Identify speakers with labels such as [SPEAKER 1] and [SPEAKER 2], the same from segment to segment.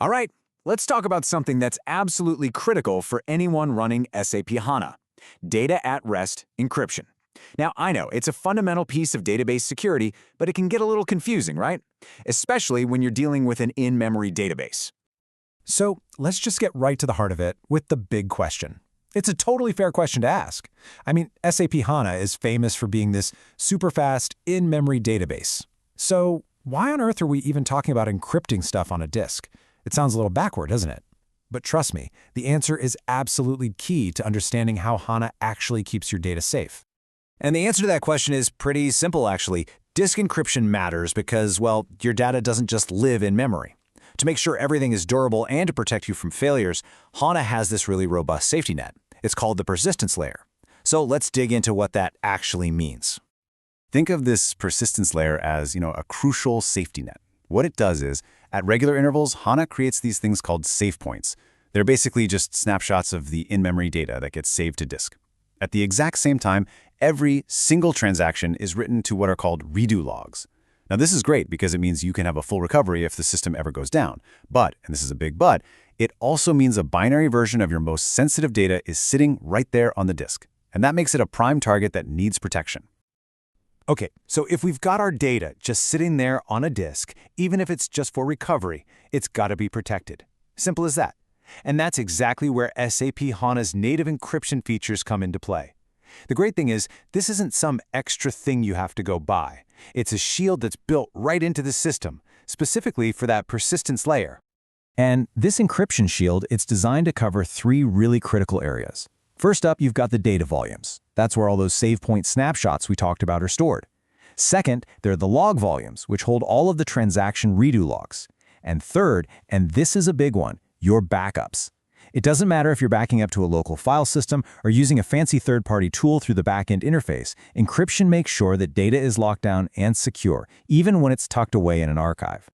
[SPEAKER 1] All right, let's talk about something that's absolutely critical for anyone running SAP HANA: data at rest encryption. Now, I know it's a fundamental piece of database security, but it can get a little confusing, right? Especially when you're dealing with an in-memory database.
[SPEAKER 2] So let's just get right to the heart of it with the big question. It's a totally fair question to ask. I mean, SAP HANA is famous for being this super fast, in-memory database. So why on earth are we even talking about encrypting stuff on a disk? It sounds a little backward, doesn't it? But trust me, the answer is absolutely key to understanding how HANA actually keeps your data safe.
[SPEAKER 1] And the answer to that question is pretty simple, actually. Disk encryption matters because, well, your data doesn't just live in memory. To make sure everything is durable and to protect you from failures, HANA has this really robust safety net. It's called the persistence layer. So let's dig into what that actually means.
[SPEAKER 3] Think of this persistence layer as, a crucial safety net. What it does is, at regular intervals, HANA creates these things called save points. They're basically just snapshots of the in-memory data that gets saved to disk. At the exact same time, every single transaction is written to what are called redo logs. Now, this is great because it means you can have a full recovery if the system ever goes down. But, and this is a big but, it also means a binary version of your most sensitive data is sitting right there on the disk. And that makes it a prime target that needs protection.
[SPEAKER 1] Okay, so if we've got our data just sitting there on a disk, even if it's just for recovery, it's got to be protected. Simple as that. And that's exactly where SAP HANA's native encryption features come into play. The great thing is, this isn't some extra thing you have to go buy. It's a shield that's built right into the system, specifically for that persistence layer.
[SPEAKER 2] And this encryption shield, it's designed to cover three really critical areas. First up, you've got the data volumes. That's where all those save point snapshots we talked about are stored. Second, there are the log volumes, which hold all of the transaction redo logs. And third, and this is a big one, your backups. It doesn't matter if you're backing up to a local file system or using a fancy third-party tool through the backend interface, encryption makes sure that data is locked down and secure, even when it's tucked away in an archive.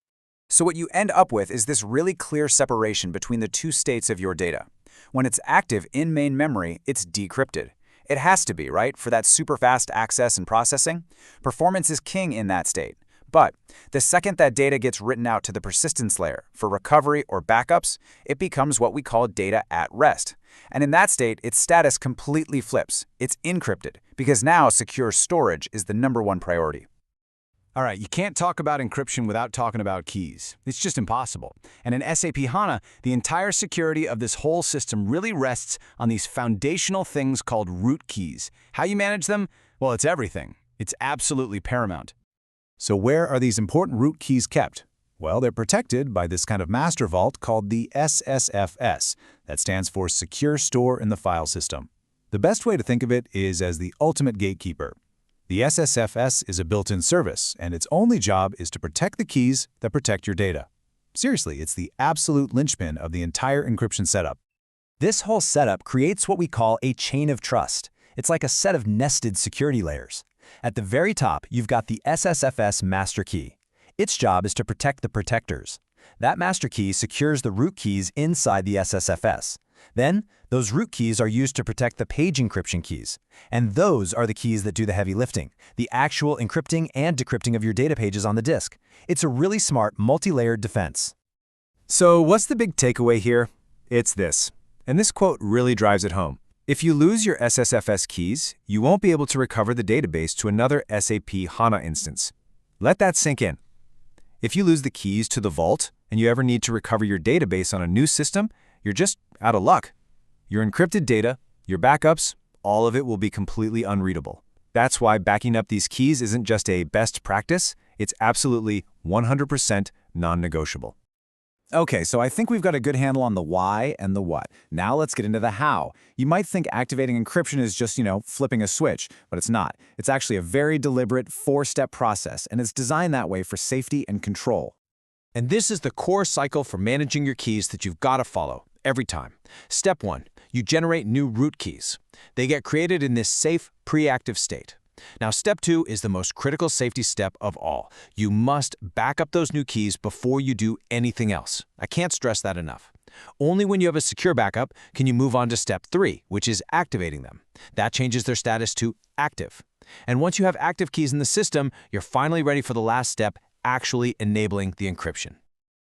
[SPEAKER 1] So what you end up with is this really clear separation between the two states of your data. When it's active in main memory, it's decrypted. It has to be, right, for that super fast access and processing? Performance is king in that state. But the second that data gets written out to the persistence layer for recovery or backups, it becomes what we call data at rest. And in that state, its status completely flips. It's encrypted, because now secure storage is the #1 priority.
[SPEAKER 4] All right, you can't talk about encryption without talking about keys. It's just impossible. And in SAP HANA, the entire security of this whole system really rests on these foundational things called root keys. How you manage them? Well, it's everything. It's absolutely paramount.
[SPEAKER 2] So where are these important root keys kept? Well, they're protected by this kind of master vault called the SSFS. That stands for Secure Store in the File System. The best way to think of it is as the ultimate gatekeeper. The SSFS is a built-in service, and its only job is to protect the keys that protect your data. Seriously, it's the absolute linchpin of the entire encryption setup.
[SPEAKER 5] This whole setup creates what we call a chain of trust. It's like a set of nested security layers. At the very top, you've got the SSFS master key. Its job is to protect the protectors. That master key secures the root keys inside the SSFS. Then, those root keys are used to protect the page encryption keys. And those are the keys that do the heavy lifting, the actual encrypting and decrypting of your data pages on the disk. It's a really smart, multi-layered defense.
[SPEAKER 1] So what's the big takeaway here? It's this. And this quote really drives it home. If you lose your SSFS keys, you won't be able to recover the database to another SAP HANA instance. Let that sink in. If you lose the keys to the vault and you ever need to recover your database on a new system, you're just out of luck. Your encrypted data, your backups, all of it will be completely unreadable. That's why backing up these keys isn't just a best practice, it's absolutely 100% non-negotiable. Okay, so I think we've got a good handle on the why and the what. Now let's get into the how. You might think activating encryption is just, flipping a switch, but it's not. It's actually a very deliberate 4-step process, and it's designed that way for safety and control.
[SPEAKER 4] And this is the core cycle for managing your keys that you've got to follow every time. Step 1, you generate new root keys. They get created in this safe, pre-active state. Now, step 2 is the most critical safety step of all. You must back up those new keys before you do anything else. I can't stress that enough. Only when you have a secure backup can you move on to step 3, which is activating them. That changes their status to active. And once you have active keys in the system, you're finally ready for the last step, actually enabling the encryption.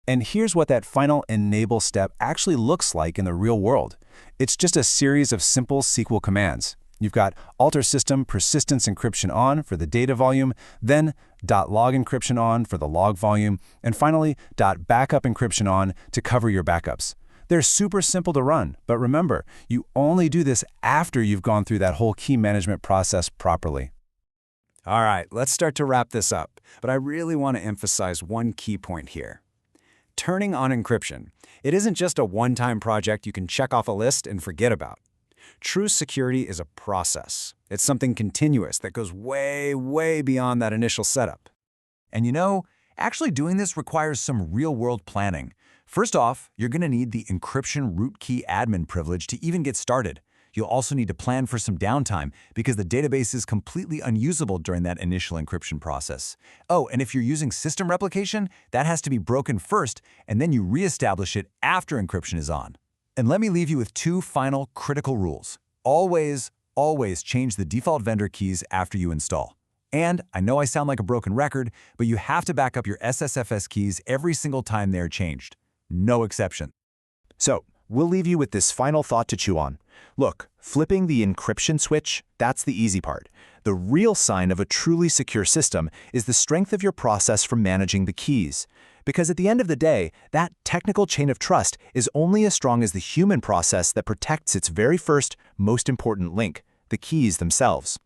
[SPEAKER 1] And here's what that final enable step actually looks like in the real world. It's just a series of simple SQL commands. You've got alter system persistence encryption on for the data volume, then .log encryption on for the log volume, and finally .backup encryption on to cover your backups. They're super simple to run, but remember, you only do this after you've gone through that whole key management process properly.
[SPEAKER 5] All right, let's start to wrap this up, but I really want to emphasize one key point here. Turning on encryption, it isn't just a one-time project you can check off a list and forget about. True security is a process. It's something continuous that goes way, way beyond that initial setup. And you know, actually doing this requires some real-world planning. First off, you're going to need the encryption root key admin privilege to even get started. You'll also need to plan for some downtime because the database is completely unusable during that initial encryption process. Oh, and if you're using system replication, that has to be broken first, and then you reestablish it after encryption is on. And let me leave you with two final critical rules. Always change the default vendor keys after you install. And I know I sound like a broken record, but you have to back up your SSFS keys every single time they're changed. No exception.
[SPEAKER 1] So, we'll leave you with this final thought to chew on. Look, flipping the encryption switch, that's the easy part. The real sign of a truly secure system is the strength of your process for managing the keys. Because at the end of the day, that technical chain of trust is only as strong as the human process that protects its very first, most important link, the keys themselves.